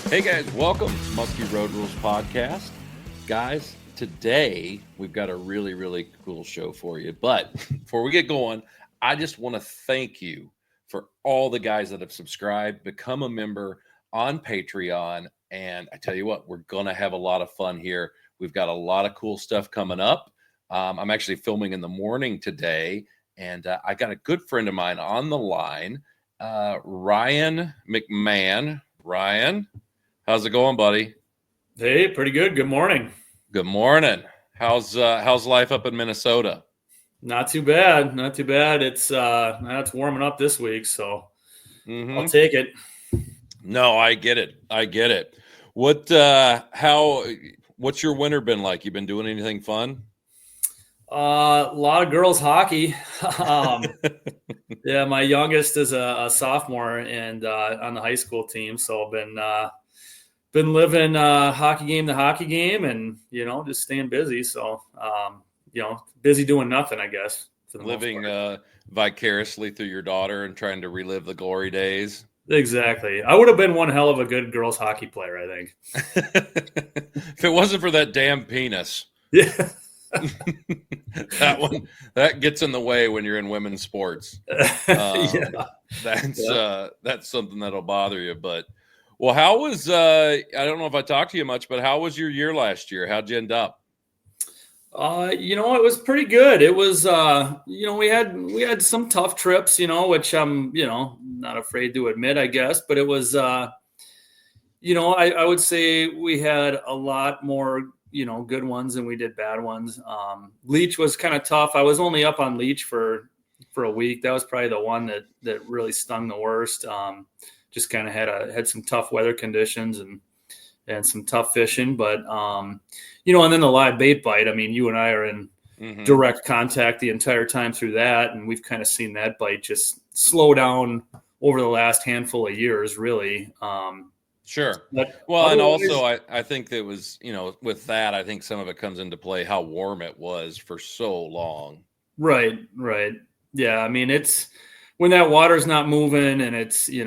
Hey guys, welcome to Muskie Road Rules Podcast. Guys, today we've got a really cool show for you. But before we get going, I just want to thank you for all the guys that have subscribed, become a member on Patreon. And I tell you what, we're going to have a lot of fun here. We've got a lot of cool stuff coming up. I'm actually filming in the morning today, and I got a good friend of mine on the line, Ryan McMahon. Ryan, how's it going, buddy? Hey, pretty good. Good morning. Good morning. How's life up in Minnesota? Not too bad. Not too bad. It's warming up this week, so I'll Mm-hmm. take it. No, I get it. What's your winter been like? You been doing anything fun? A lot of girls hockey. Yeah, my youngest is a sophomore and on the high school team, so I've been living hockey game to hockey game, and just staying busy. So busy doing nothing, I guess. For the Living vicariously through your daughter and trying to relive the glory days. Exactly. I would have been one hell of a good girls hockey player, I think. If it wasn't for that damn penis. Yeah. that gets in the way when you're in women's sports. Yeah. That's something that'll bother you. But well, how was I don't know if I talked to you much, but how was your year last year? How'd you end up? It was pretty good. It was, we had some tough trips, which I'm, not afraid to admit, I guess. But it was, I would say we had a lot more, good ones than we did bad ones. Leech was kind of tough. I was only up on Leech for a week. That was probably the one that really stung the worst. Just kind of had some tough weather conditions and some tough fishing, but and then the live bait bite. I mean, you and I are in direct contact the entire time through that, and we've kind of seen that bite just slow down over the last handful of years, really. Sure. Well, and also I think that was, with that, I think some of it comes into play how warm it was for so long. Right. Yeah, I mean, it's when that water's not moving and it's, you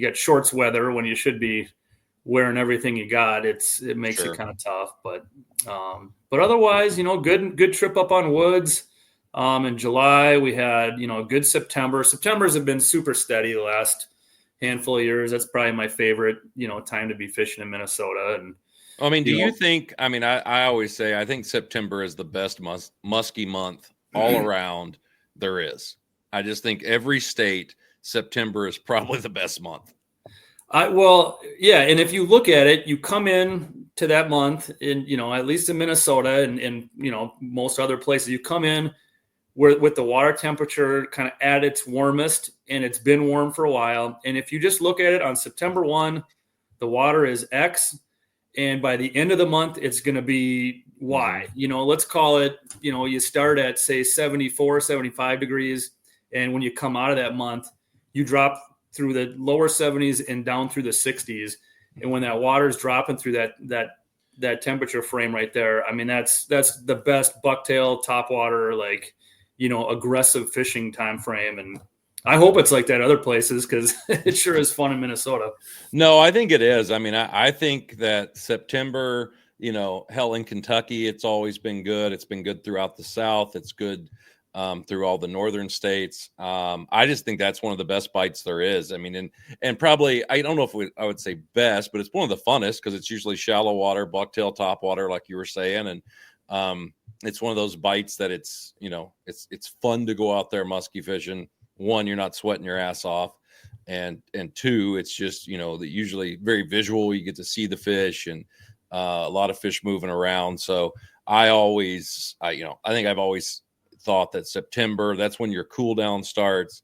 got shorts weather when you should be wearing everything you got, it makes it kind of tough, but otherwise, good trip up on woods. In July we had, a good September. Septembers have been super steady the last handful of years. That's probably my favorite, time to be fishing in Minnesota. And I mean, do you think, I always say, I think September is the best musky month all around there is. I just think every state, September is probably the best month. And if you look at it, you come in to that month in, at least in Minnesota and most other places, you come in with the water temperature kind of at its warmest, and it's been warm for a while. And if you just look at it on September 1, the water is X, and by the end of the month, it's going to be Y. Let's call it, you start at, say, 74, 75 degrees, and when you come out of that month, you drop through the lower 70s and down through the 60s. And when that water is dropping through that temperature frame right there, I mean, that's the best bucktail, topwater, aggressive fishing time frame. And I hope it's like that other places, because it sure is fun in Minnesota. No, I think it is. I mean, I think that September, hell, in Kentucky, it's always been good. It's been good throughout the South. It's good through all the northern states. I just think that's one of the best bites there is. I mean, and probably, I don't know if I would say best, but it's one of the funnest because it's usually shallow water, bucktail, topwater, like you were saying. And it's one of those bites that it's fun to go out there musky fishing. One, you're not sweating your ass off. And two, it's just, usually very visual. You get to see the fish and a lot of fish moving around. So I think I've always thought that September, that's when your cool down starts.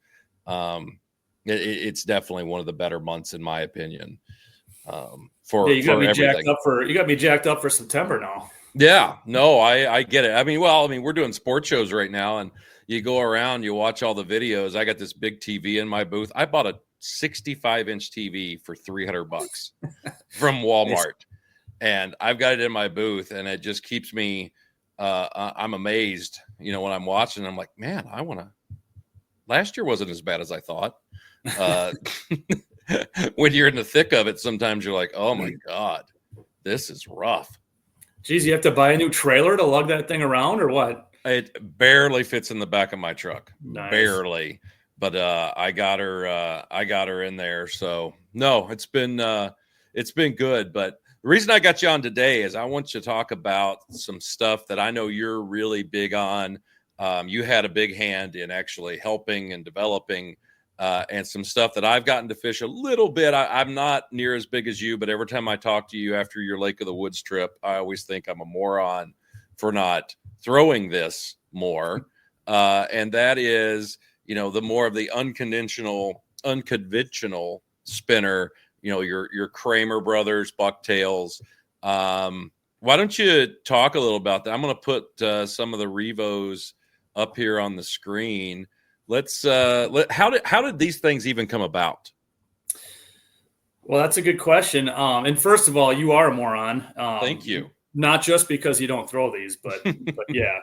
It's definitely one of the better months in my opinion. You got me jacked up for September now. Yeah, no, I get it. I mean, we're doing sports shows right now, and you go around, you watch all the videos. I got this big TV in my booth. I bought a 65-inch TV for $300 from Walmart, and I've got it in my booth, and it just keeps me. I'm amazed, when I'm watching. I'm like, man, last year wasn't as bad as I thought. when you're in the thick of it, sometimes you're like, oh my God, this is rough. Geez, you have to buy a new trailer to lug that thing around or what? It barely fits in the back of my truck. Nice. Barely. But I got her in there. So no, it's been good. But the reason I got you on today is I want you to talk about some stuff that I know you're really big on. You had a big hand in actually helping and developing and some stuff that I've gotten to fish a little bit. I'm not near as big as you, but every time I talk to you after your Lake of the Woods trip, I always think I'm a moron for not throwing this more. And that is, the more of the unconventional spinner, your Kramer brothers, bucktails. Why don't you talk a little about that? I'm going to put some of the Revos up here on the screen. How did these things even come about? Well, that's a good question. And first of all, you are a moron. Thank you. Not just because you don't throw these, but yeah,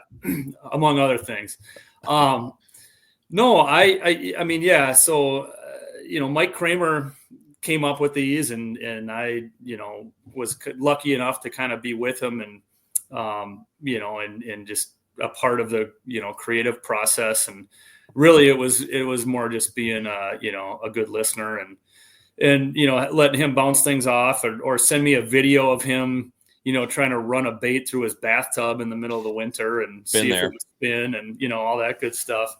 among other things. No, I mean, yeah. So, Mike Kramer came up with these and I, was lucky enough to kind of be with him and, and just a part of the, creative process. And really it was more just being, a good listener and, letting him bounce things off or send me a video of him, trying to run a bait through his bathtub in the middle of the winter and see if it would spin and, all that good stuff.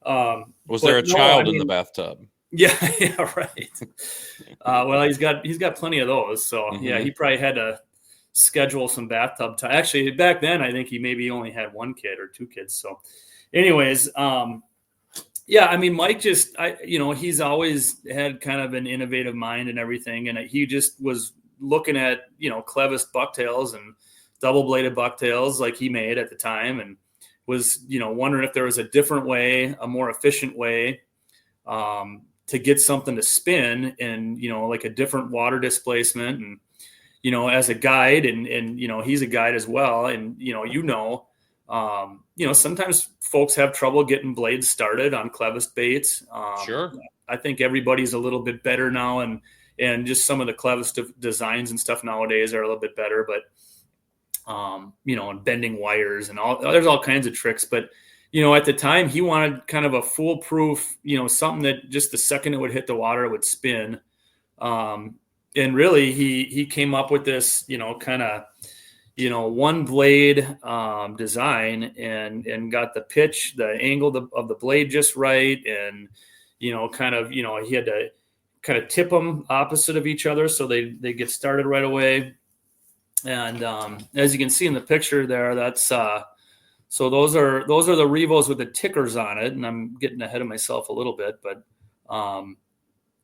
Was there a child in the bathtub? Yeah, right. Well, he's got plenty of those. So yeah, he probably had to schedule some bathtub time. Actually, back then, I think he maybe only had one kid or two kids. So anyways, yeah, I mean, Mike he's always had kind of an innovative mind and everything. And he just was looking at, clevis bucktails and double-bladed bucktails like he made at the time and was, wondering if there was a different way, a more efficient way to get something to spin and, like a different water displacement. And, as a guide and he's a guide as well. And, sometimes folks have trouble getting blades started on clevis baits. Sure. I think everybody's a little bit better now and just some of the clevis designs and stuff nowadays are a little bit better, but, and bending wires and there's all kinds of tricks, but, at the time he wanted kind of a foolproof, something that just the second it would hit the water, it would spin. And really he came up with this, kind of, one blade design and got the pitch, the angle of the blade just right. And, kind of, he had to kind of tip them opposite of each other so they get started right away. And as you can see in the picture there, that's so those are the Revos with the tickers on it. And I'm getting ahead of myself a little bit, but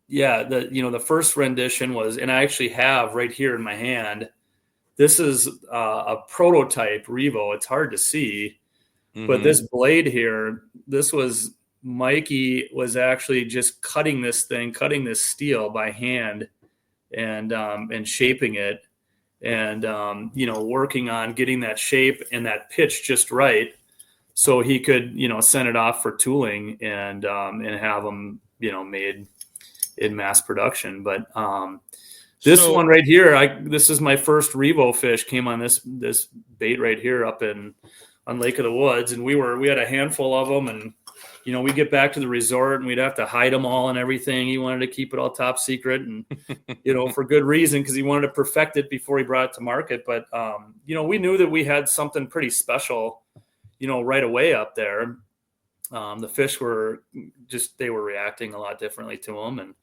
yeah, the first rendition was, and I actually have right here in my hand, this is a prototype Revo. It's hard to see, but this blade here, Mikey was actually just cutting this steel by hand and shaping it and, working on getting that shape and that pitch just right. So he could, send it off for tooling and have them, made in mass production. But this one right here, this is my first Revo fish, came on this bait right here up on Lake of the Woods. And we had a handful of them and, we get back to the resort and we'd have to hide them all and everything. He wanted to keep it all top secret and, for good reason, because he wanted to perfect it before he brought it to market. But, we knew that we had something pretty special, right away up there. The fish they were reacting a lot differently to them.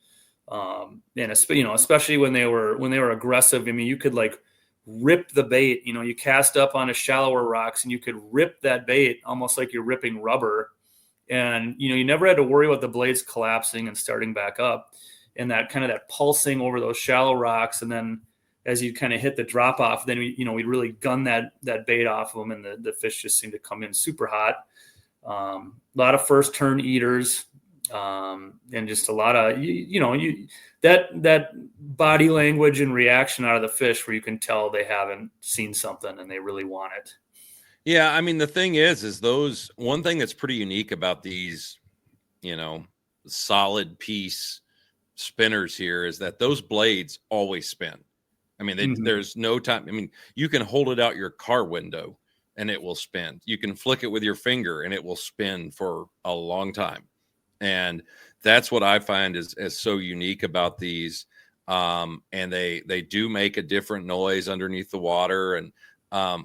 And especially when they were aggressive. I mean, you could like rip the bait, you cast up on a shallower rocks and you could rip that bait almost like you're ripping rubber. And, you never had to worry about the blades collapsing and starting back up and that kind of that pulsing over those shallow rocks. And then as you kind of hit the drop off, then we'd really gun that bait off of them. And the fish just seemed to come in super hot. A lot of first turn eaters and just a lot of, that body language and reaction out of the fish where you can tell they haven't seen something and they really want it. Yeah, I mean, the thing is those one thing that's pretty unique about these, solid piece spinners here is that those blades always spin. I mean, there's no time. I mean, you can hold it out your car window and it will spin. You can flick it with your finger and it will spin for a long time. And that's what I find is so unique about these. And they do make a different noise underneath the water. And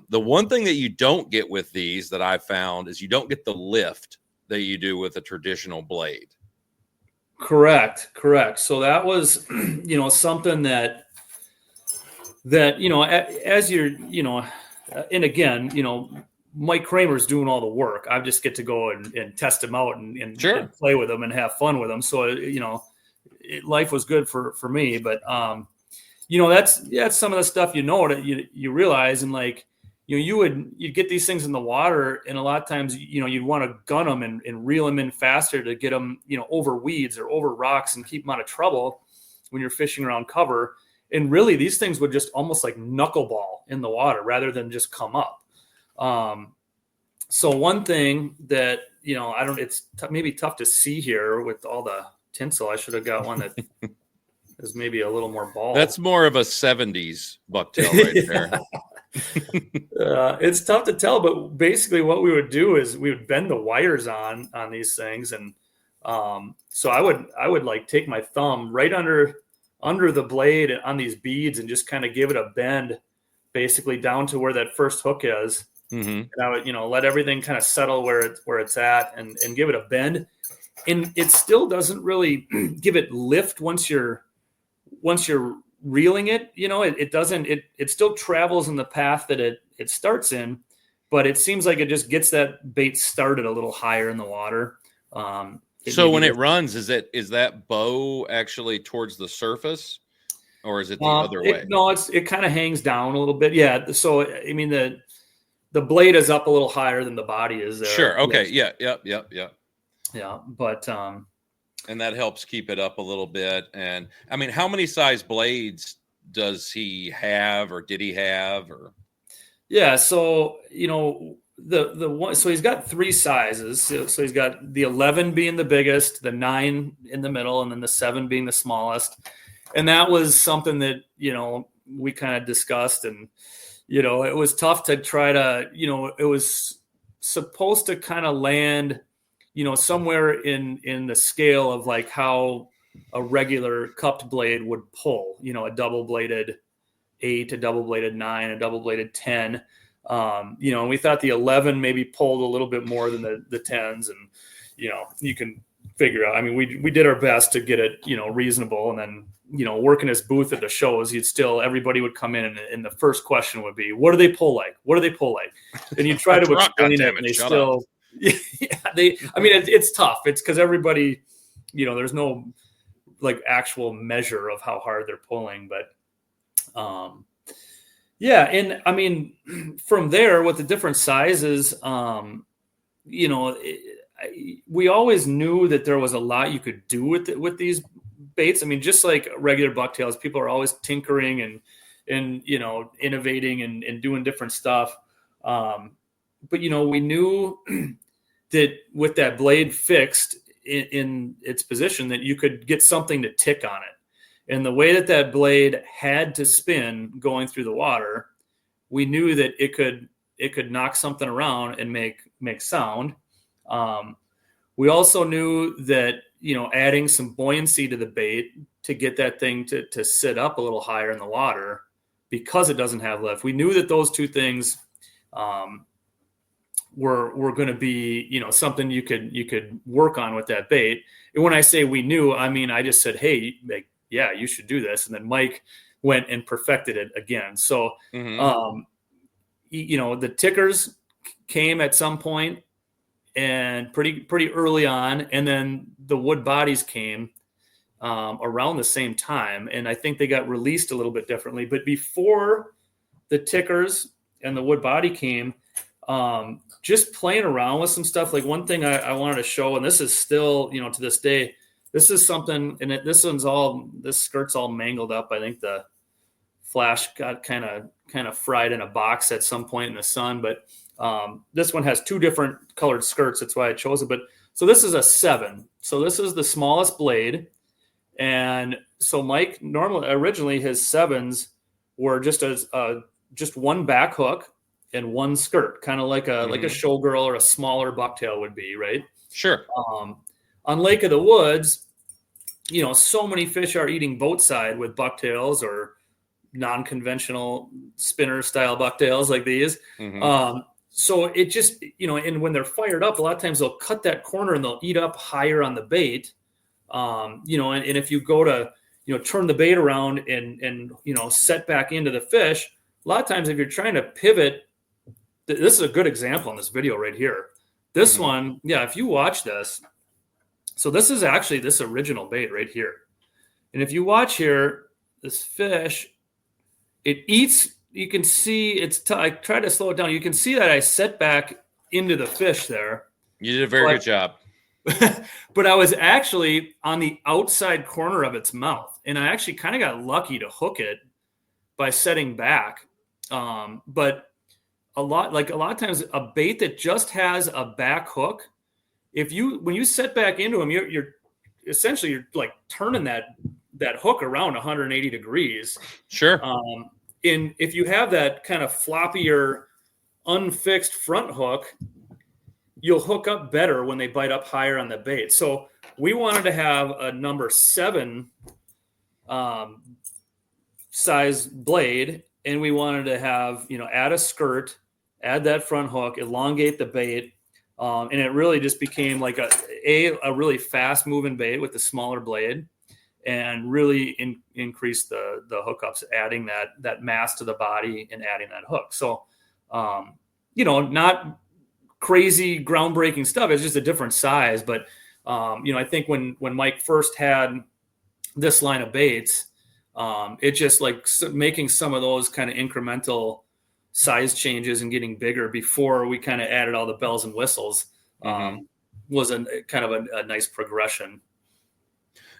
the one thing that you don't get with these that I found is you don't get the lift that you do with a traditional blade. Correct. So that was, something that, as you're, and again, Mike Kramer's doing all the work. I just get to go and test them out and play with them and have fun with them. So, life was good for me, but, that's some of the stuff, that you realize, and like, you'd get these things in the water, and a lot of times, you'd want to gun them and reel them in faster to get them, over weeds or over rocks and keep them out of trouble when you're fishing around cover. And really, these things would just almost like knuckleball in the water rather than just come up. So one thing that, it's maybe tough to see here with all the tinsel. I should have got one that is maybe a little more bald. That's more of a 70s bucktail right there. It's tough to tell, but basically what we would do is we would bend the wires on these things. And so I would like take my thumb right under the blade on these beads and just kind of give it a bend, basically down to where that first hook is. And I would, let everything kind of settle where it's at and give it a bend. And it still doesn't really give it lift once you're reeling it. It doesn't, it still travels in the path that it starts in, but it seems like it just gets that bait started a little higher in the water. So when it runs, is that bow actually towards the surface, or is it the other way? No, it kind of hangs down a little bit. Yeah. So I mean the blade is up a little higher than the body is there. Sure. Okay. Yes. Yeah. Yeah. But and that helps keep it up a little bit. And I mean, how many size blades does he have, or did he have, or? Yeah. So the one, so he's got three sizes. So he's got the 11 being the biggest, the 9 in the middle, and then the 7 being the smallest. And that was something that, we kind of discussed, and, it was tough to try to, it was supposed to kind of land, somewhere in the scale of like how a regular cupped blade would pull, a double bladed 8, a double bladed 9, a double bladed 10. And we thought the 11 maybe pulled a little bit more than the 10s, and, you can figure out, I mean, we did our best to get it, reasonable. And then, working his booth at the shows, everybody would come in and the first question would be, what do they pull like? What do they pull like? And you try to explain it, and they still, it's tough. It's because everybody, there's no like actual measure of how hard they're pulling, but, yeah. And I mean, from there with the different sizes, we always knew that there was a lot you could do with these baits. I mean, just like regular bucktails, people are always tinkering and innovating and doing different stuff. But, we knew that with that blade fixed in its position, that you could get something to tick on it. And the way that blade had to spin going through the water, we knew that it could knock something around and make sound. We also knew that, adding some buoyancy to the bait to get that thing to sit up a little higher in the water, because it doesn't have lift. We knew that those two things were going to be, something you could work on with that bait. And when I say we knew, I mean, I just said, hey, yeah, you should do this. And then Mike went and perfected it again. So, the tickers came at some point and pretty early on. And then the wood bodies came around the same time. And I think they got released a little bit differently, but before the tickers and the wood body came, just playing around with some stuff. Like one thing I wanted to show, and this is still, to this day, this is something, and this skirt's all mangled up. I think the flash got kind of fried in a box at some point in the sun, but this one has 2 different colored skirts. That's why I chose it. But so this is a 7. So this is the smallest blade. And so Mike originally his 7s were just just one back hook and one skirt, kind of like a showgirl or a smaller bucktail would be, right? Sure. On Lake of the Woods, so many fish are eating boat side with bucktails or non-conventional spinner style bucktails like these. So it just, and when they're fired up, a lot of times they'll cut that corner and they'll eat up higher on the bait. And if you go to, turn the bait around and set back into the fish, a lot of times if you're trying to pivot, this is a good example in this video right here. This one, if you watch this, so this is actually this original bait right here. And if you watch here, this fish, it eats, you can see I try to slow it down. You can see that I set back into the fish there. You did a very good job. But I was actually on the outside corner of its mouth, and I actually kind of got lucky to hook it by setting back. But a lot of times a bait that just has a back hook, when you set back into them, you're essentially like turning that hook around 180 degrees. Sure. And if you have that kind of floppier, unfixed front hook, you'll hook up better when they bite up higher on the bait. So we wanted to have a number 7 size blade, and we wanted to have, add a skirt, add that front hook, elongate the bait. And it really just became like a really fast moving bait with a smaller blade, and really increase the hookups, adding that mass to the body and adding that hook. So, not crazy groundbreaking stuff. It's just a different size. But, I think when Mike first had this line of baits, it just like making some of those kind of incremental size changes and getting bigger before we kind of added all the bells and whistles was a kind of a nice progression.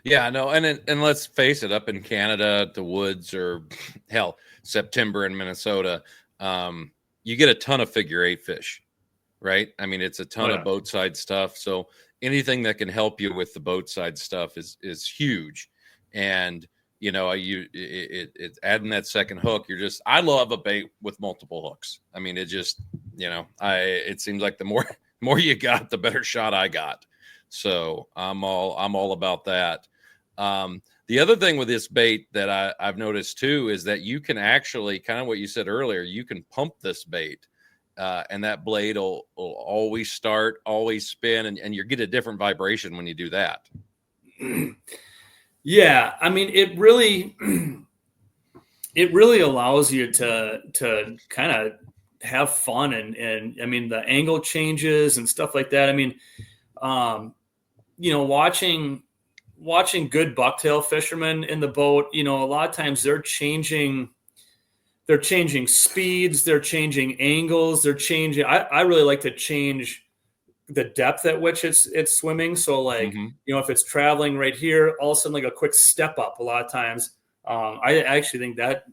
Yeah, no, and let's face it, up in Canada, the woods, or hell, September in Minnesota, you get a ton of figure 8 fish, right? I mean, it's a ton of boat side stuff. So anything that can help you with the boat side stuff is huge. And it's adding that second hook. I love a bait with multiple hooks. I mean, it just, it seems like the more you got, the better shot I got. So I'm all about that. The other thing with this bait that I've noticed too is that you can actually, kind of what you said earlier, you can pump this bait, and that blade will always start, always spin, and you get a different vibration when you do that. Yeah, I mean, it really allows you to kind of have fun and I mean the angle changes and stuff like that. I mean, watching good bucktail fishermen in the boat, a lot of times they're changing speeds, they're changing angles, they're changing. I really like to change the depth at which it's swimming. So like, if it's traveling right here, all of a sudden like a quick step up a lot of times. I actually think that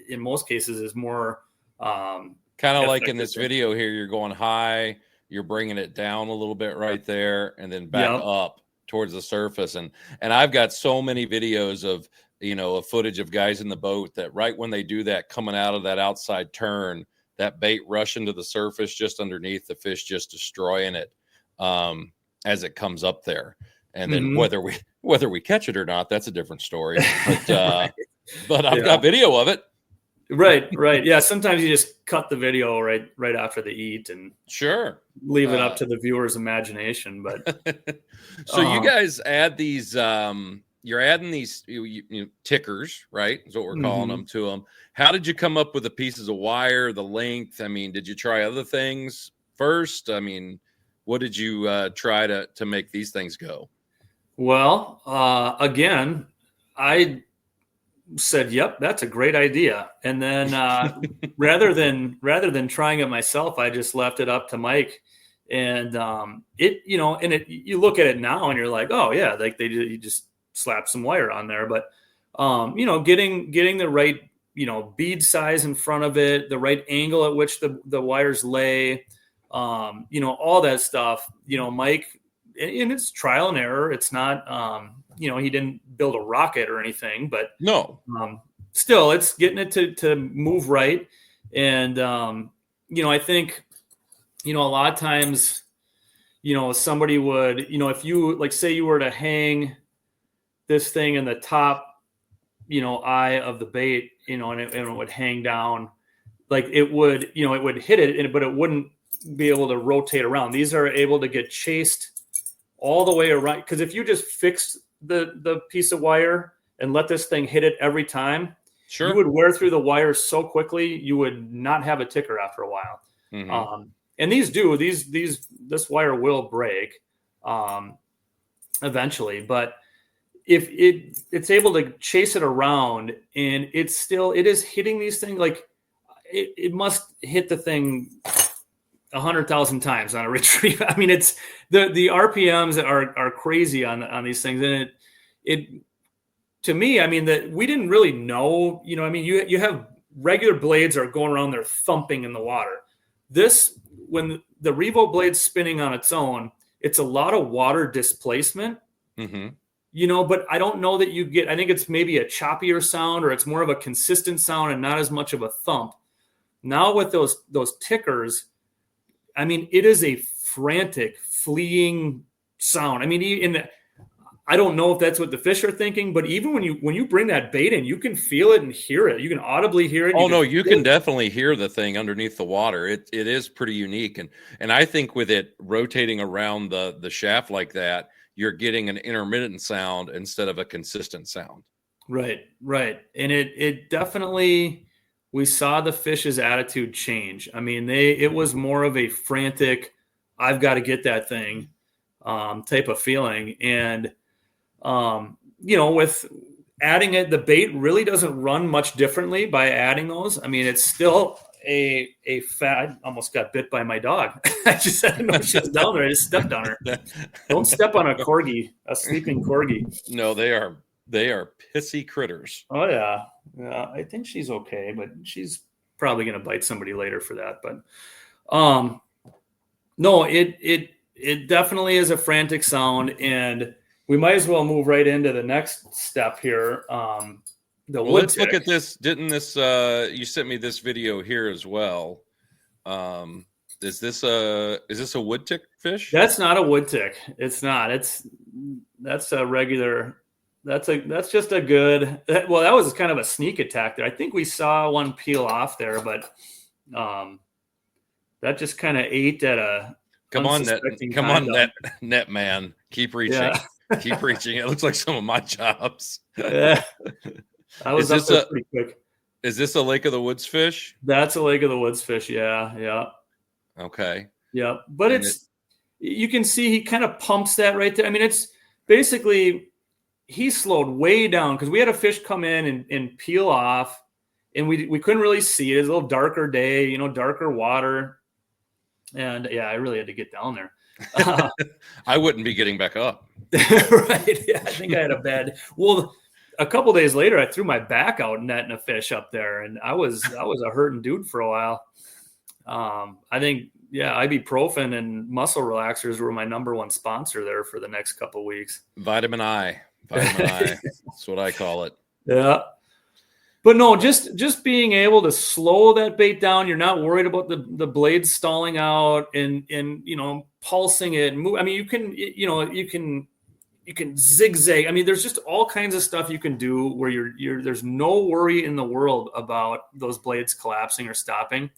in most cases is more kind of like in this video here, you're going high, you're bringing it down a little bit right there, and then back up towards the surface. And I've got so many videos of, a footage of guys in the boat that right when they do that, coming out of that outside turn, that bait rushing to the surface just underneath the fish, just destroying it as it comes up there. And then whether we catch it or not, that's a different story. But I've got video of it. Right. Yeah. Sometimes you just cut the video right after they eat and leave it up to the viewer's imagination. But so you guys add these, you're adding these tickers, right? Is what we're calling them to them. How did you come up with the pieces of wire, the length? I mean, did you try other things first? I mean, what did you try to make these things go? Well, again, I said, "Yep, that's a great idea." And then rather than trying it myself, I just left it up to Mike. And you look at it now and you're like, "Oh yeah, like you just slap some wire on there." But getting the right bead size in front of it, the right angle at which the wires lay, all that stuff. Mike, and it's trial and error. It's not he didn't build a rocket or anything, but No. Still it's getting it to move right. And, I think, a lot of times, somebody would, if you like, say you were to hang this thing in the top, eye of the bait, and it would hang down, like it would hit it, but it wouldn't be able to rotate around. These are able to get chased all the way around. Because if you just fixed the piece of wire and let this thing hit it every time, Sure. you would wear through the wire so quickly you would not have a ticker after a while. Mm-hmm. And this wire will break eventually, but if it's able to chase it around, and it is hitting these things, like it must hit the thing 100,000 times on a retrieve. I mean, it's the RPMs are crazy on these things, and it to me, I mean, that we didn't really know. I mean, you have regular blades are going around there thumping in the water. This, when the Revo blade's spinning on its own, it's a lot of water displacement. Mm-hmm. But I don't know that I think it's maybe a choppier sound, or it's more of a consistent sound and not as much of a thump. Now with those tickers, I mean, it is a frantic, fleeing sound. I mean, I don't know if that's what the fish are thinking, but even when you bring that bait in, you can feel it and hear it. You can audibly hear it. You can definitely hear the thing underneath the water. It is pretty unique, and I think with it rotating around the shaft like that, you're getting an intermittent sound instead of a consistent sound. Right. And it definitely, we saw the fish's attitude change. I mean, it was more of a frantic, I've got to get that thing type of feeling. And, with adding it, the bait really doesn't run much differently by adding those. I mean, it's still a fat. I almost got bit by my dog. I just had no she was down there. I just stepped on her. Don't step on a sleeping corgi. No, they are pissy critters. Oh yeah. I think she's okay, but she's probably going to bite somebody later for that. But no, it definitely is a frantic sound, and we might as well move right into the next step here. Let's look at this. Didn't this you sent me this video here as well? Is this a wood tick fish? That's not a wood tick. It's not. That's a regular. That's just a good. Well, that was kind of a sneak attack there. I think we saw one peel off there, but that just kind of ate at a. Come on, net man. Keep reaching. Yeah. Keep reaching. It looks like some of my chops. Yeah. I was up there pretty quick. Is this a Lake of the Woods fish? That's a Lake of the Woods fish. Yeah. Okay. Yeah. But you can see he kind of pumps that right there. I mean, it's basically, he slowed way down because we had a fish come in and peel off, and we couldn't really see it. It was a little darker day, darker water. And yeah, I really had to get down there. I wouldn't be getting back up. Right. Yeah. I think I had a bad. Well, a couple days later, I threw my back out netting a fish up there, and I was a hurting dude for a while. I think, ibuprofen and muscle relaxers were my number one sponsor there for the next couple of weeks. Vitamin I. That's what I call it. Yeah. But no, just being able to slow that bait down. You're not worried about the blades stalling out and pulsing it and move. I mean, you can zigzag. I mean, there's just all kinds of stuff you can do where there's no worry in the world about those blades collapsing or stopping.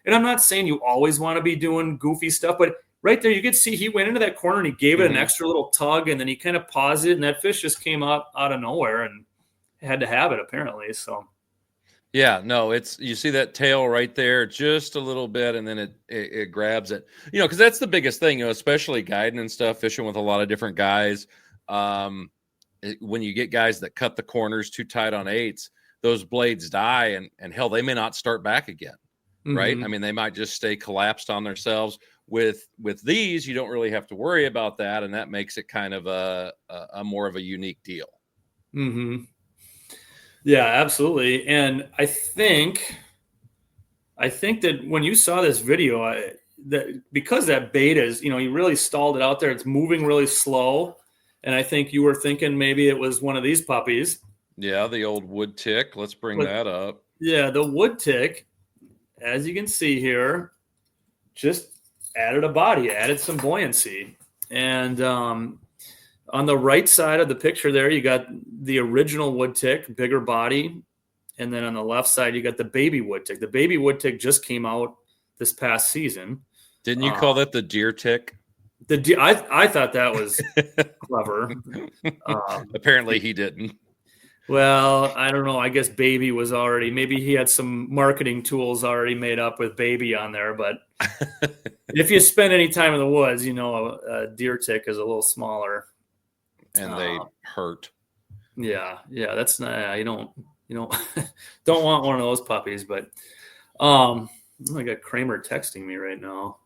And I'm not saying you always want to be doing goofy stuff, but right there, you could see he went into that corner and he gave it an extra little tug, and then he kind of paused it, and that fish just came out of nowhere and had to have it apparently. So. Yeah, no, you see that tail right there, just a little bit, and then it grabs it. Because that's the biggest thing, especially guiding and stuff, fishing with a lot of different guys. When you get guys that cut the corners too tight on eights, those blades die, and hell, they may not start back again, right? I mean, they might just stay collapsed on themselves. With these, you don't really have to worry about that, and that makes it kind of a more of a unique deal. Mm-hmm. Yeah, absolutely. And I think that when you saw this video, that because that bait is, you really stalled it out there, it's moving really slow. And I think you were thinking maybe it was one of these puppies. Yeah, the old wood tick. Let's bring that up. Yeah, the wood tick, as you can see here, just added a body, added some buoyancy. And on the right side of the picture there, you got the original wood tick, bigger body. And then on the left side, you got the baby wood tick. The baby wood tick just came out this past season. Didn't you call that the deer tick? I thought that was clever. Apparently he didn't. Well, I don't know. I guess baby was already, maybe he had some marketing tools already made up with baby on there. But if you spend any time in the woods, a deer tick is a little smaller. And they hurt. Yeah. That's not, you don't don't want one of those puppies. But I got Kramer texting me right now.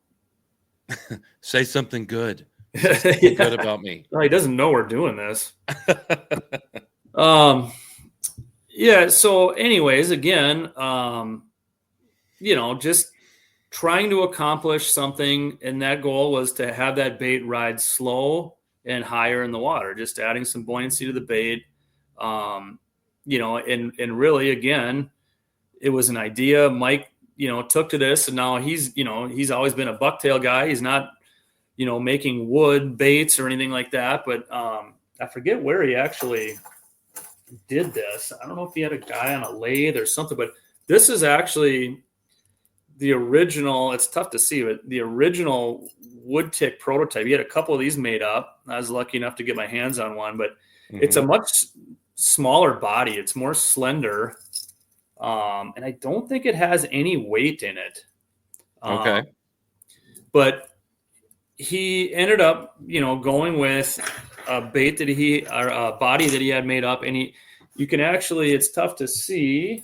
Say something good. Say something good about me. Oh, he doesn't know we're doing this. So anyways, again, just trying to accomplish something. And that goal was to have that bait ride slow and higher in the water, just adding some buoyancy to the bait. And really, again, it was an idea Mike, took to this, and now he's always been a bucktail guy. He's not, making wood baits or anything like that, but I forget where he actually did this. I don't know if he had a guy on a lathe or something, but this is actually the original. It's tough to see, but the original wood tick prototype. He had a couple of these made up. I was lucky enough to get my hands on one, but it's a much smaller body. It's more slender. And I don't think it has any weight in it. Okay. But he ended up, going with a bait that or a body that he had made up. And you can actually, it's tough to see,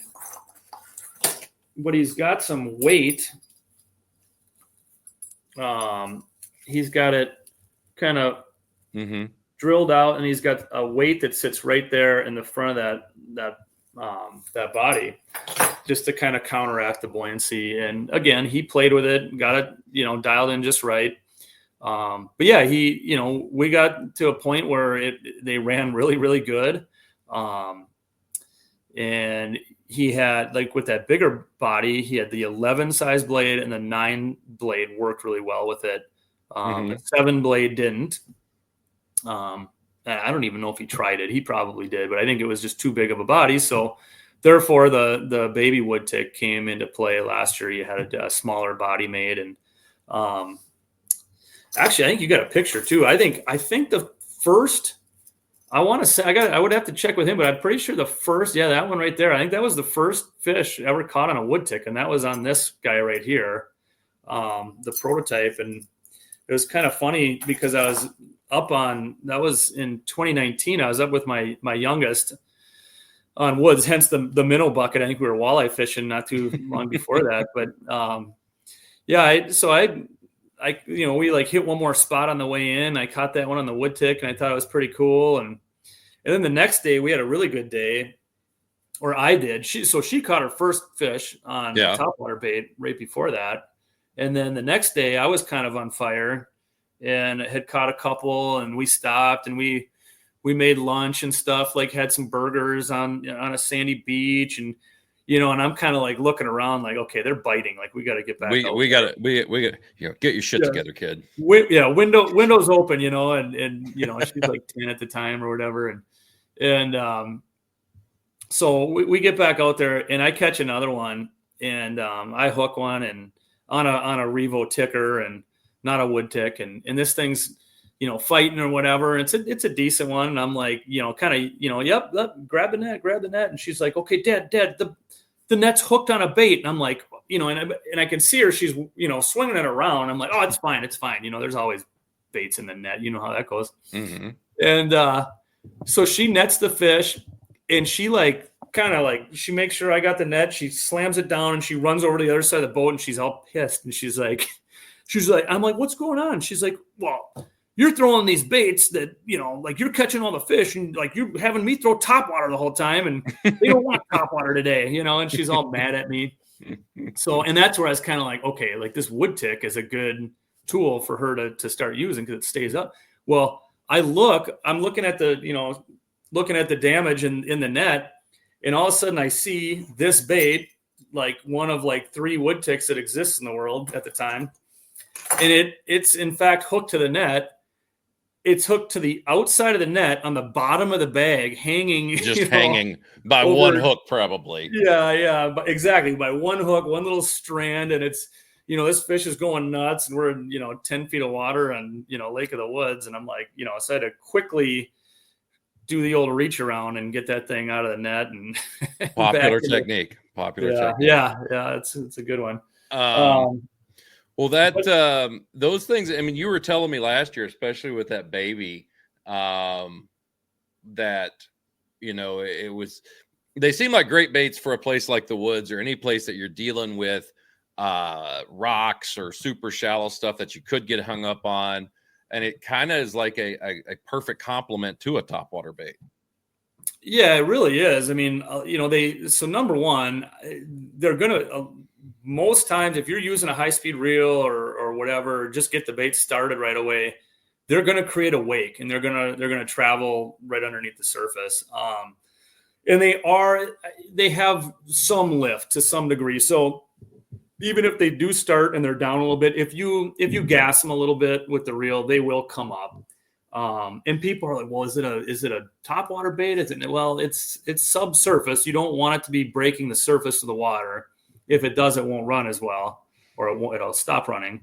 but he's got some weight. He's got it kind of drilled out, and he's got a weight that sits right there in the front of that body, just to kind of counteract the buoyancy. And again, he played with it, got it, dialed in just right. But yeah, we got to a point where they ran really, really good. And he had, like, with that bigger body, he had the 11 size blade, and the 9 blade worked really well with it. The 7 blade didn't. I don't even know if he tried it. He probably did, but I think it was just too big of a body. So therefore the baby wood tick came into play last year. You had a smaller body made. And actually, I think you got a picture too. I think the first, I want to say, I would have to check with him, but I'm pretty sure the first, that one right there, I think that was the first fish ever caught on a wood tick. And that was on this guy right here, the prototype. And it was kind of funny because that was in 2019. I was up with my youngest on woods, hence the minnow bucket. I think we were walleye fishing not too long before that. But we like hit one more spot on the way in. I caught that one on the wood tick, and I thought it was pretty cool. And then the next day we had a really good day, or I did. She caught her first fish on topwater bait right before that. And then the next day I was kind of on fire and had caught a couple, and we stopped and we made lunch and stuff, like had some burgers on a sandy beach, and and I'm kind of like looking around like, okay, they're biting, like we got to get back. We got to get your shit together, kid. Windows open, and she's like 10 at the time or whatever, and so we get back out there, and I catch another one, and I hook one, and on a Revo ticker, and not a wood tick, and this thing's fighting or whatever. It's a decent one, and I'm like, kind of, yep, grab the net, and she's like, okay, Dad, the net's hooked on a bait, and I'm like, and I can see her, she's swinging it around. I'm like, oh, it's fine. There's always baits in the net, you know how that goes. And so she nets the fish, and she she makes sure I got the net. She slams it down, and she runs over to the other side of the boat, and she's all pissed, and she's like, I'm like, what's going on? She's like, well, you're throwing these baits that, like you're catching all the fish, and like you're having me throw topwater the whole time, and they don't want topwater today, and she's all mad at me. So, and that's where I was kind of like, okay, like this wood tick is a good tool for her to start using because it stays up. Well, I'm looking at the damage in the net, and all of a sudden I see this bait, like one of like 3 wood ticks that exists in the world at the time. And it's in fact hooked to the net. It's hooked to the outside of the net on the bottom of the bag, hanging, hanging by over, one hook, probably. Yeah, but exactly, by one hook, one little strand, and it's, this fish is going nuts, and we're in 10 feet of water and Lake of the Woods, and I'm like, so I had to quickly do the old reach around and get that thing out of the net. And popular technique. Yeah, it's a good one. Well, those things, I mean, you were telling me last year, especially with that baby, that, they seem like great baits for a place like the woods or any place that you're dealing with rocks or super shallow stuff that you could get hung up on. And it kind of is like a perfect complement to a topwater bait. Yeah, it really is. I mean, so number one, they're going to, most times, if you're using a high-speed reel or whatever, just get the bait started right away. They're going to create a wake, and they're going to travel right underneath the surface. And they have some lift to some degree. So even if they do start and they're down a little bit, if you gas them a little bit with the reel, they will come up. And people are like, well, is it a topwater bait? Well, it's subsurface. You don't want it to be breaking the surface of the water. If it does, it won't run as well, or it'll stop running.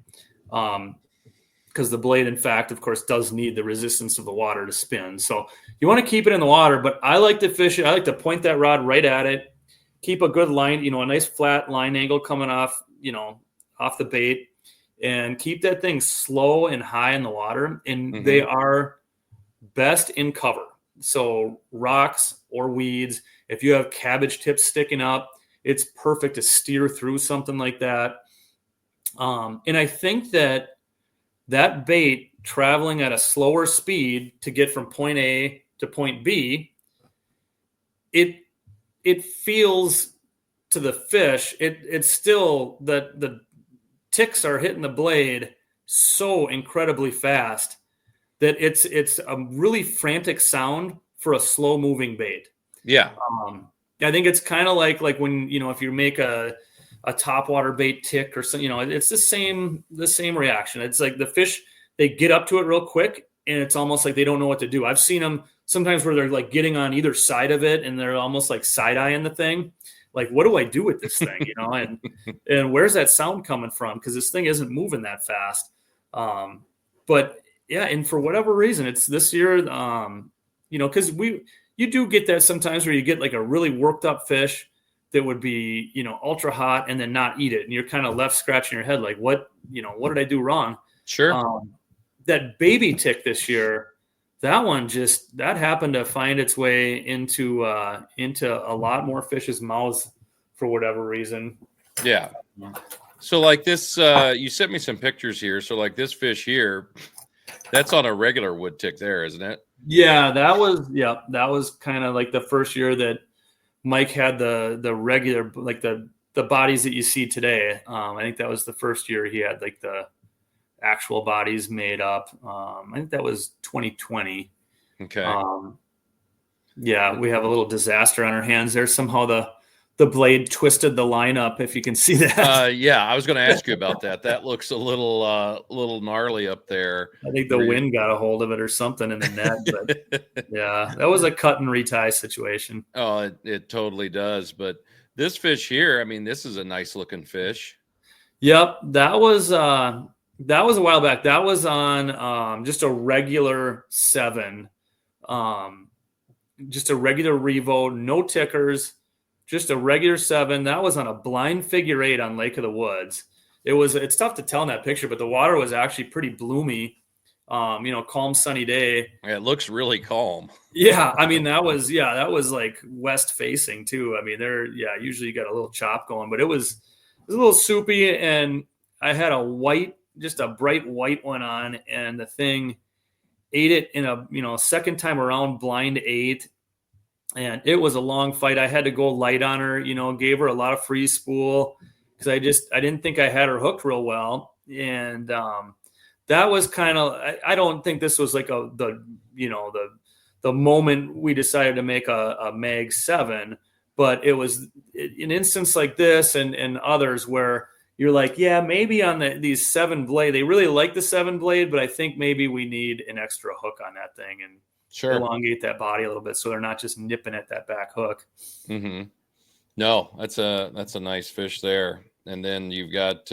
Because the blade, in fact, of course, does need the resistance of the water to spin. So you want to keep it in the water, but I like to fish it. I like to point that rod right at it, keep a good line, a nice flat line angle coming off, off the bait, and keep that thing slow and high in the water. And they are best in cover. So rocks or weeds, if you have cabbage tips sticking up, it's perfect to steer through something like that. And I think that bait traveling at a slower speed to get from point A to point B, it feels to the fish, it's still that the ticks are hitting the blade so incredibly fast that it's a really frantic sound for a slow moving bait. Yeah. I think it's kind of like when, if you make a topwater bait tick or something, it's the same reaction. It's like the fish, they get up to it real quick and it's almost like they don't know what to do. I've seen them sometimes where they're like getting on either side of it and they're almost like side-eyeing the thing. Like, what do I do with this thing? And where's that sound coming from? Because this thing isn't moving that fast. But yeah, and for whatever reason, it's this year, because you do get that sometimes where you get like a really worked up fish that would be, ultra hot and then not eat it. And you're kind of left scratching your head. Like, what did I do wrong? Sure. That baby tick this year, that happened to find its way into a lot more fish's mouths for whatever reason. Yeah. So like this, you sent me some pictures here. So like this fish here, that's on a regular wood tick there, isn't it? Yeah, that was kind of like the first year that Mike had the regular, like the bodies that you see today. I think that was the first year he had like the actual bodies made up. I think that was 2020. Okay. Yeah, we have a little disaster on our hands there. Somehow the blade twisted the line up, if you can see that. Yeah, I was going to ask you about that. That looks a little gnarly up there. I think the wind got a hold of it or something in the net. But yeah, that was a cut and retie situation. Oh, it totally does. But this fish here, I mean, this is a nice looking fish. Yep, that was a while back. That was on just a regular 7, just a regular Revo, no tickers. Just a regular 7. That was on a blind figure 8 on Lake of the Woods. It's tough to tell in that picture, but the water was actually pretty bloomy. Calm, sunny day. Yeah, it looks really calm. Yeah. I mean, that was like west facing too. I mean, usually you got a little chop going, but it was a little soupy, and I had just a bright white one on, and the thing ate it in a, second time around blind 8. And it was a long fight. I had to go light on her, gave her a lot of free spool because I didn't think I had her hooked real well. And that was kind of, I don't think this was like the moment we decided to make a Mag 7, but it was an instance like this and others where you're like, yeah, maybe on these 7 blade, they really like the 7 blade, but I think maybe we need an extra hook on that thing and elongate that body a little bit so they're not just nipping at that back hook. Mm-hmm. No, that's a nice fish there. And then you've got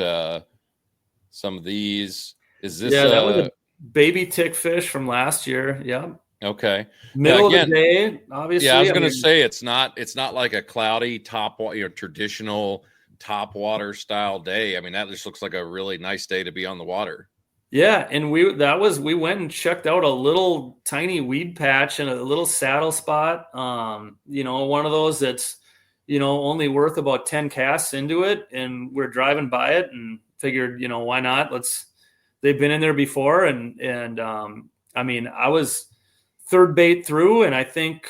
some of these. Is this that was a baby tick fish from last year? Yeah. Okay. Middle of the day, obviously. Yeah, I was going to say it's not like a cloudy traditional top water style day. I mean, that just looks like a really nice day to be on the water. Yeah, and we went and checked out a little tiny weed patch and a little saddle spot. One of those that's only worth about 10 casts into it, and we're driving by it and figured, why not? They've been in there before, and I mean, I was third bait through, and I think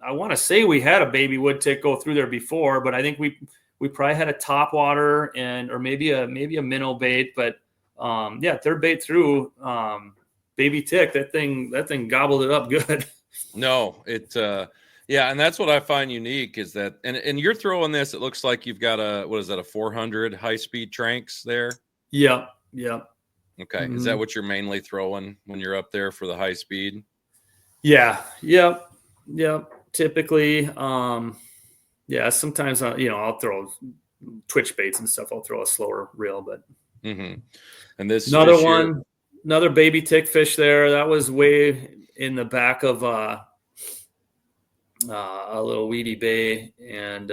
I want to say we had a baby wood tick go through there before, but I think we probably had a top water or maybe a minnow bait, but third bait through, baby tick, that thing gobbled it up good. No, and that's what I find unique is that, and you're throwing this, it looks like you've got a 400 high speed tranks there. Yep. Okay. Mm-hmm. Is that what you're mainly throwing when you're up there for the high speed? Yeah. Yep. Typically. Sometimes, I'll throw twitch baits and stuff. I'll throw a slower reel, but mm-hmm. And this another baby tick fish there. That was way in the back of a little weedy bay. And,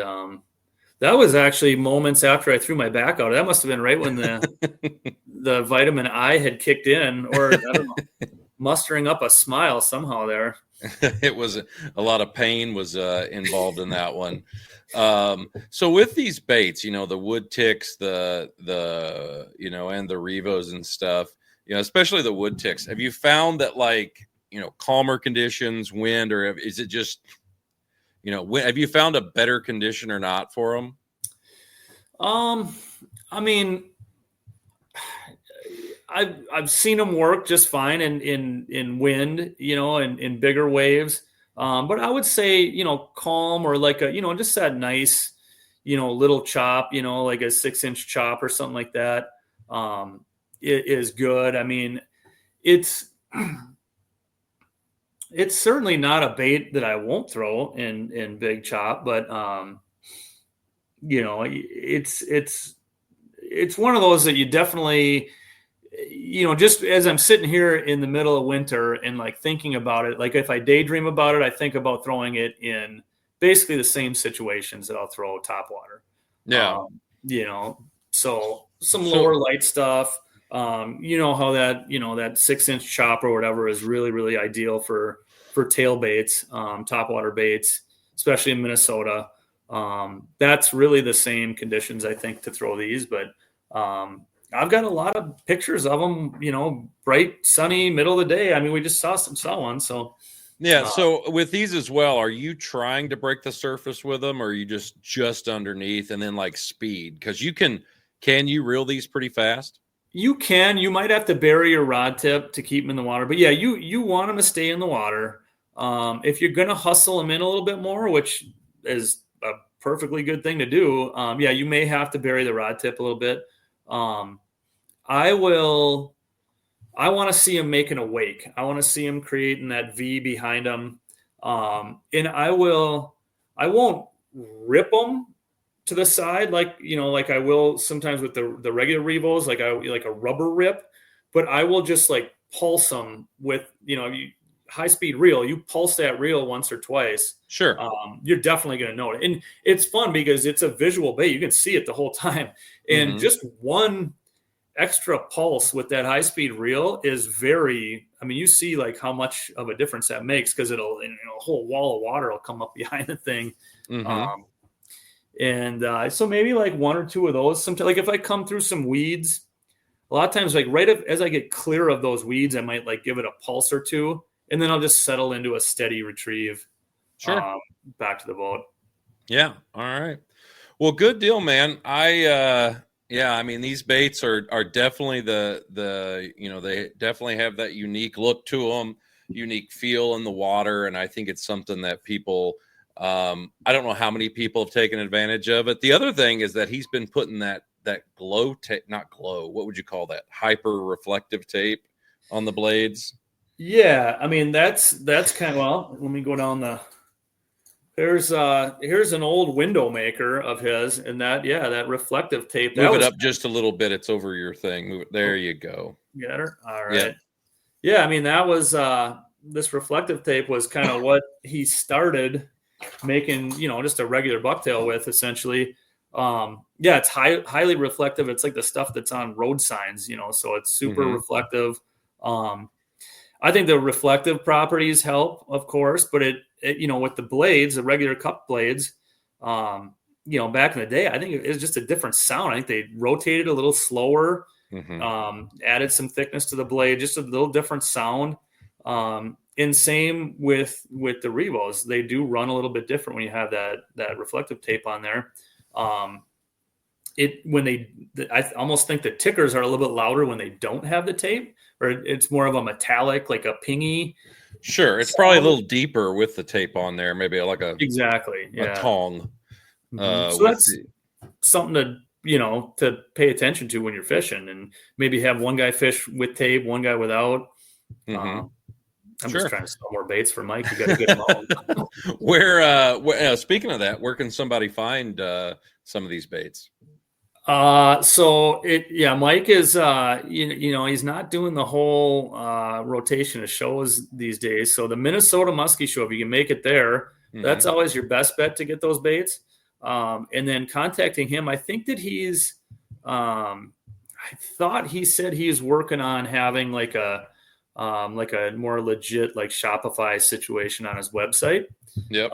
that was actually moments after I threw my back out. That must've been right when the vitamin I had kicked in, or I don't know, mustering up a smile somehow there. It was a lot of pain was involved in that one. So with these baits, the wood ticks, the and the Revos and stuff, especially the wood ticks, have you found that calmer conditions, wind, or is it just, have you found a better condition or not for them? I mean, I've seen them work just fine in wind, and in bigger waves. But I would say, calm or like just that nice, little chop, like a 6-inch chop or something like that. It is good. I mean, it's certainly not a bait that I won't throw in big chop, but, it's one of those that you definitely, just as I'm sitting here in the middle of winter and thinking about it, if I daydream about it, I think about throwing it in basically the same situations that I'll throw top water. Yeah. So some lower light stuff, how that, that 6-inch chop or whatever is really, really ideal for tail baits, top water baits, especially in Minnesota. That's really the same conditions, I think, to throw these, but, I've got a lot of pictures of them, bright, sunny, middle of the day. I mean, we just saw one. So, yeah. So with these as well, are you trying to break the surface with them, or are you just underneath and then speed? Because can you reel these pretty fast? You can. You might have to bury your rod tip to keep them in the water, but yeah, you want them to stay in the water. If you're going to hustle them in a little bit more, which is a perfectly good thing to do, you may have to bury the rod tip a little bit. I want to see him making a wake. I want to see him creating that V behind him. And I won't rip them to the side like I will sometimes with the regular Revos, like a rubber rip, but I will just pulse them with, high speed reel. You pulse that reel once or twice. Sure. You're definitely going to know it. And it's fun because it's a visual bait. You can see it the whole time. And just one extra pulse with that high speed reel is you see how much of a difference that makes, because a whole wall of water will come up behind the thing. So maybe 1 or 2 of those. Sometimes, if I come through some weeds, a lot of times, as I get clear of those weeds, I might give it a pulse or 2, and then I'll just settle into a steady retrieve. Sure. Back to the boat. Yeah. All right. Well, good deal, man. I Yeah, I mean these baits are definitely the they definitely have that unique look to them, unique feel in the water, and I think it's something that people I don't know how many people have taken advantage of it. The other thing is that he's been putting that glow tape, not glow, what would you call that? Hyper reflective tape on the blades. Yeah, I mean that's kind of, well, let me go down the here's an old window maker of his, and that reflective tape that Move it was up just a little bit. It's over your thing. Move it. There you go. get her. All Yep. right. Yeah, I mean that was this reflective tape was kind of what he started making, just a regular bucktail with, essentially. Yeah, it's highly reflective. It's like the stuff that's on road signs, so it's super reflective. I think the reflective properties help, of course, but it with the blades, the regular cup blades, back in the day, I think it was just a different sound. I think they rotated a little slower, added some thickness to the blade, just a little different sound. And same with the Revos, they do run a little bit different when you have that reflective tape on there. I almost think the tickers are a little bit louder when they don't have the tape, or it's more of a metallic, like a pingy. Sure, it's probably a little deeper with the tape on there, maybe like a tong. So that's something to pay attention to when you're fishing, and maybe have one guy fish with tape, one guy without. I'm just trying to sell more baits for Mike. You got to get them all. Where speaking of that, where can somebody find some of these baits? Mike is he's not doing the whole rotation of shows these days. So the Minnesota Muskie Show, if you can make it there, that's always your best bet to get those baits. And then contacting him, I think that I thought he said he's working on having like a more legit like Shopify situation on his website. Yep.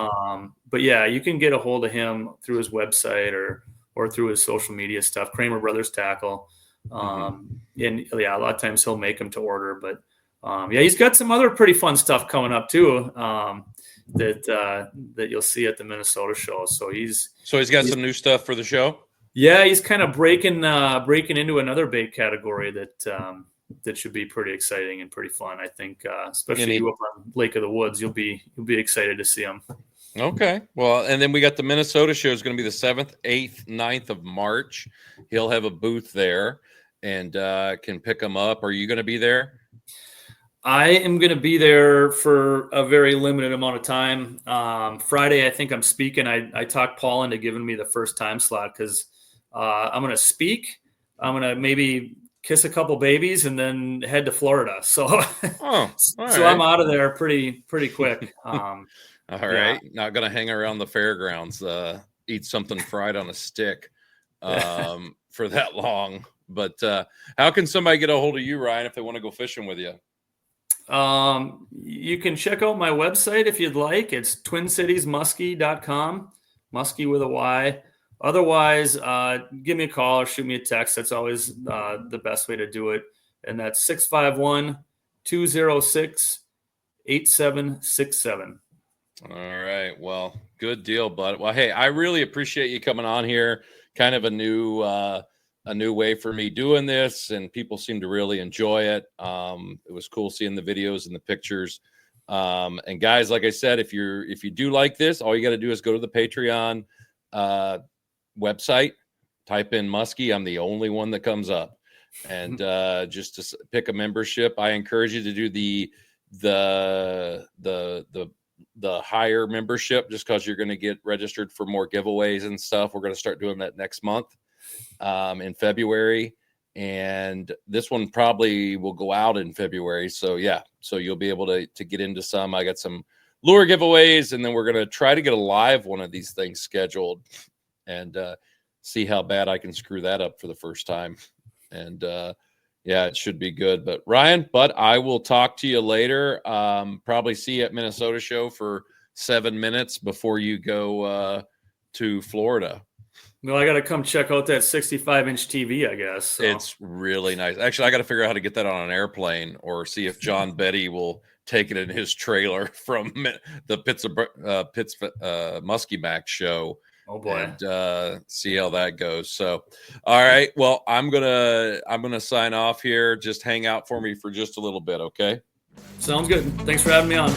But yeah, you can get a hold of him through his website or through his social media stuff, Kramer Brothers Tackle. And yeah, a lot of times he'll make them to order, but he's got some other pretty fun stuff coming up too. That you'll see at the Minnesota show. So he's got some new stuff for the show. Yeah, he's kind of breaking into another bait category that should be pretty exciting and pretty fun. I think, especially you up on Lake of the Woods, you'll be excited to see him. Okay. Well, and then we got the Minnesota show is going to be the 7th, 8th, 9th of March. He'll have a booth there and can pick them up. Are you going to be there? I am going to be there for a very limited amount of time. Friday, I think I'm speaking. I talked Paul into giving me the first time slot because I'm going to speak. I'm going to maybe kiss a couple babies and then head to Florida. So, so I'm out of there pretty quick. All right. Not going to hang around the fairgrounds, eat something fried on a stick for that long. But how can somebody get a hold of you, Ryan, if they want to go fishing with you? You can check out my website if you'd like. It's twincitiesmuskie.com, muskie with a Y. Otherwise, give me a call or shoot me a text. That's always the best way to do it. And that's 651-206-8767. All right. Well, good deal, bud. Well, hey, I really appreciate you coming on here. Kind of a new way for me doing this, and people seem to really enjoy it. It was cool seeing the videos and the pictures. And guys, like I said, if you do like this, all you got to do is go to the Patreon website, type in Muskie. I'm the only one that comes up, and just to pick a membership. I encourage you to do the higher membership, just because you're going to get registered for more giveaways and stuff. We're going to start doing that next month in February, and this one probably will go out in February. So you'll be able to get into some. I got some lure giveaways, and then we're going to try to get a live one of these things scheduled and see how bad I can screw that up for the first time. And it should be good. But Ryan, I will talk to you later. Probably see you at Minnesota show for 7 minutes before you go to Florida. Well, I got to come check out that 65-inch TV, I guess. So. It's really nice. Actually, I got to figure out how to get that on an airplane, or see if John Betty will take it in his trailer from the Pitts Muskie Mac show Oh boy. And see how that goes. So, all right. Well, I'm gonna sign off here. Just hang out for me for just a little bit, okay? Sounds good. Thanks for having me on.